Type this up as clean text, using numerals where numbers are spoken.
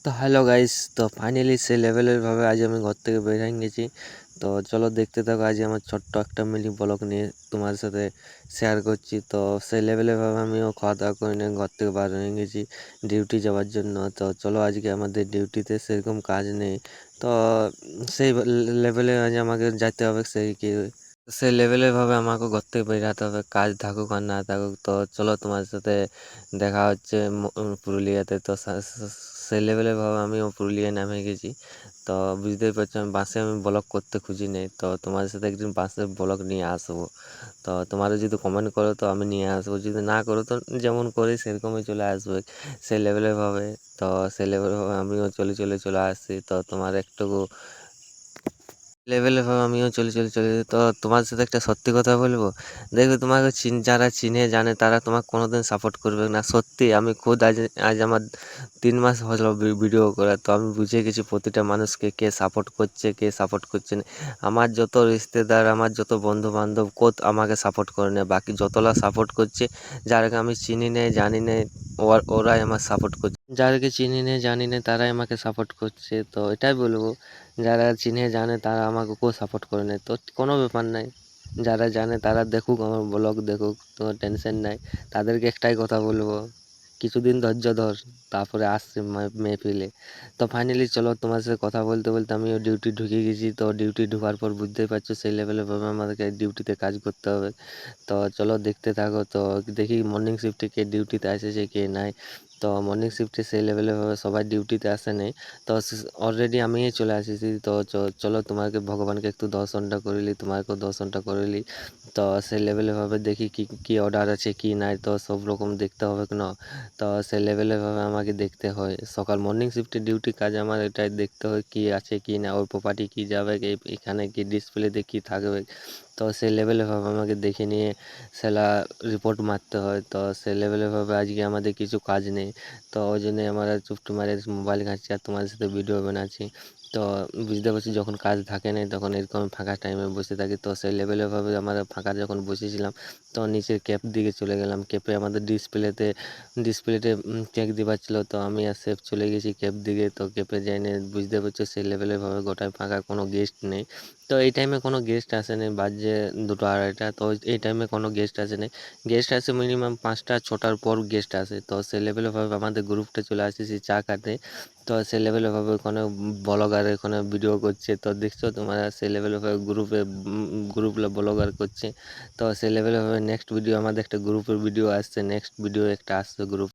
তো hello guys, তো finally সেই লেভেলের ভাবে আজ আমি ঘর থেকে বের হয়ে গেছি। তো চলো দেখতে থাকো, আজ আমার ছোট্ট একটা মিনি ব্লগ নিয়ে তোমার সাথে শেয়ার করছি। তো সেই লেভেলের ভাবে আমিও খাওয়া দাওয়া করে নিয়ে ঘর থেকে বার হয়ে গেছি ডিউটি যাওয়ার জন্য। তো চলো, আজকে আমাদের ডিউটিতে সেরকম কাজ নেই। তো সেই লেভেলে আজ আমাকে যেতে হবে, সেই লেভেলের ভাবে আমাকে ঘর থেকে বেরাতে হবে, কাজ থাকুক আর না থাকুক। তো চলো, তোমার সাথে দেখা হচ্ছে পুরুলিয়াতে। তো সেই লেভেলের ভাবে আমিও পুরুলিয়ায় নামে গেছি। তো বুঝতেই পারছো, আমি ব্লগ করতে খুঁজি নেই। তো তোমাদের সাথে একদিন বাসে ব্লগ নিয়ে আসবো। তো তোমাদের যদি কমেন্ট করো তো আমি নিয়ে আসবো, যদি না করো তো যেমন করি সেরকমই চলে আসবে সেই লেভেলের ভাবে। তো সেই লেভেলের ভাবে আমিও চলে আসছি। তো তোমার একটু লেভেলে ভাবে আমিও চলে তো তোমার সাথে একটা সত্যি কথা বলবো। দেখবে, তোমাকে যারা চিনে জানে তারা তোমাকে কোনোদিন সাপোর্ট করবে না। সত্যি আমি খুদ আজ আজ আমার 3 মাস হলো ভিডিও করা। তো আমি বুঝে গেছি প্রতিটা মানুষকে কে সাপোর্ট করছে, কে সাপোর্ট করছে না। আমার যত রিশতেদার, আমার যত বন্ধু বান্ধব আমাকে সাপোর্ট করে না, বাকি যতলা সাপোর্ট করছে যারাকে আমি চিনি নেই জানি নেই, ওরাই আমার সাপোর্ট করছে। যাদেরকে চিনি নেই জানি নেই তারাই আমাকে সাপোর্ট করছে। তো এটাই বলবো, যারা চিনে জানে তারা আমাকে কেউ সাপোর্ট করে নেয় তো কোনো ব্যাপার নাই। যারা জানে তারা দেখুক, আমার ব্লগ দেখুক, তোমার টেনশন নাই। তাদেরকে একটাই কথা বলবো, কিছুদিন ধৈর্য ধর, তারপরে আসছে মেহফিলে। তো ফাইনালি চলো, তোমার সাথে কথা বলতে বলতে আমিও ডিউটি ঢুকে গেছি। তো ডিউটি ঢোকার পর বুঝতেই পারছো সেই লেভেলে ভাবে আমাদেরকে ডিউটিতে কাজ করতে হবে। তো চলো দেখতে থাকো। তো দেখি মর্নিং শিফটে কে ডিউটিতে এসেছে কে নাই। তো মর্নিং শিফটে সেই লেভেলে ভাবে সবাই ডিউটিতে আসে নেই। তো অলরেডি আমি চলে আসিছি। তো চলো, তোমাকে ভগবানকে একটু দর্শনটা করিলি, তোমাকেও দর্শনটা করিলি। তো সেই লেভেলে ভাবে দেখি কি কি অর্ডার আছে কি নাই, তো সব রকম দেখতে হবে কেন। তো সেই লেভেলে ভাবে আমাকে দেখতে হয়, সকাল মর্নিং শিফটে ডিউটি কাজ আমার এটাই দেখতে হয় কি আছে কি না, ওই প্রপার্টি কি যাবে, এখানে কি ডিসপ্লেতে কি থাকবে। তো সেই লেভেলে ভাবে আমাকে দেখে নিয়ে সেলা রিপোর্ট মারতে হয়। তো সেই লেভেলে ভাবে আজকে আমাদের কিছু কাজ নেই। তো ওই জন্যই আমরা চুপটি মারে মোবাইল ঘাঁটছি আর তোমাদের সাথে ভিডিও বানাচ্ছি। তো বুঝতে পারছি যখন কাজ থাকে না তখন এরকম ফাঁকা টাইমে বসে থাকি। তো সেই লেভেলের ভাবে আমরা ফাঁকা যখন বসেছিলাম, তো নিচের ক্যাপ দিকে চলে গেলাম। ক্যাপে আমাদের ডিসপ্লেতে চেক দিবার ছিল। তো আমি আর সেফ চলে গেছি ক্যাপ দিকে। তো ক্যাপে যাই না, বুঝতে পারছো সেই লেভেলের ভাবে গোটায় ফাঁকা, কোনো গেস্ট নেই। তো এই টাইমে কোনো গেস্ট আসেনি, বাজে 2টা 2:30। তো এই টাইমে কোনো গেস্ট আসেনি। গেস্ট আসে মিনিমাম 5টা 6টার পর গেস্ট আসে। তো সেই লেভেলের ভাবে আমাদের গ্রুপটা চলে আসেছি চা খাতে। তো সেই লেভেলের ভাবে ওখানে ব্লগার এখানে ভিডিও করছে। তো দেখছো তোমরা সেই লেভেলের ভাবে গ্রুপ ব্লগার করছে। তো সেই লেভেলের ভাবে নেক্সট ভিডিও আমাদের একটা গ্রুপের ভিডিও আসছে, নেক্সট ভিডিও একটা আসছে গ্রুপ।